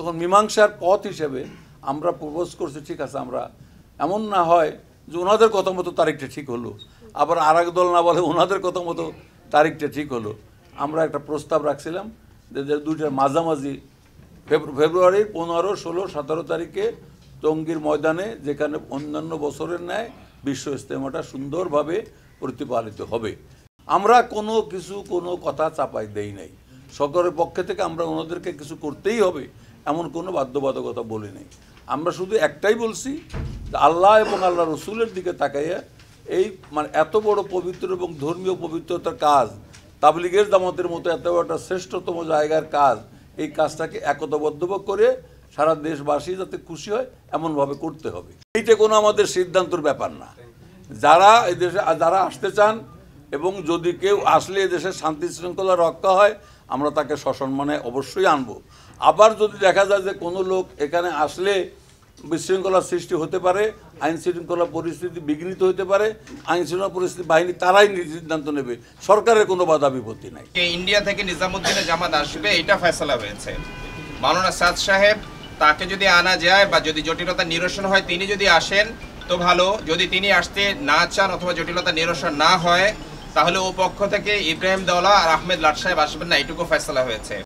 তখন মীমাংসার পথ হিসেবে আমরা প্রপোজ করছি, ঠিক আছে আমরা এমন না হয় যে ওনাদের কথা মতো তারিখটা ঠিক হলো, আবার আর এক দল না বলে ওনাদের কথা মতো তারিখটা ঠিক হলো। আমরা একটা প্রস্তাব রাখছিলাম যে দুইটার মাঝামাঝি ফেব্রুয়ারির 15, 16, 17 তারিখে টঙ্গীর ময়দানে, যেখানে অন্যান্য বছরের ন্যায় বিশ্ব ইজতেমাটা সুন্দরভাবে প্রতিপালিত হবে। আমরা কোনো কথা চাপাই দেই নাই। সরকারের পক্ষে থেকে আমরা ওনাদেরকে কিছু করতেই হবে এমন কোনো বাধ্যবাধকতা বলি নাই। আমরা শুধু একটাই বলছি, আল্লাহ এবং আল্লাহ রসুলের দিকে তাকাইয়া এই মানে এত বড় পবিত্র এবং ধর্মীয় পবিত্রতার কাজ, তাবলিগের জামাতের মতো এত একটা শ্রেষ্ঠতম জায়গার কাজ, এই কাজটাকে একতাবদ্ধ করে সারা দেশবাসী যাতে খুশি হয় এমনভাবে করতে হবে। এইটা কোনো আমাদের সিদ্ধান্তর ব্যাপার না। যারা এদেশে যারা আসতে চান এবং যদি কেউ আসলে এদেশের শান্তি শৃঙ্খলা রক্ষা হয়, আমরা তাকে সসম্মানে অবশ্যই আনবো। আবার যদি দেখা যায় যে কোনো লোক এখানে আসলে বিশৃঙ্খলার সৃষ্টি হতে পারে, আইন শৃঙ্খলা পরিস্থিতি বিঘ্নিত হতে পারে, আইন শৃঙ্খলা পরিস্থিতি বাহিনী তারাই সিদ্ধান্ত নেবে, সরকারের কোনো বাধা বিপত্তি নাই। ইন্ডিয়া থেকে নিজামুদ্দিনের জামাত আসবে এটা ফয়সালা হয়েছে। মাওলানা সাদ সাহেব, তাকে যদি আনা যায় বা যদি জটিলতা নিরসন হয় তিনি যদি আসেন তো ভালো, যদি তিনি আসতে না চান অথবা জটিলতা নিরসন না হয় তাহলে ও পক্ষ থেকে ইব্রাহিম দেওয়ালা আর আহমেদ লাট সাহেব আসবেন না, এইটুকু ফয়সালা হয়েছে।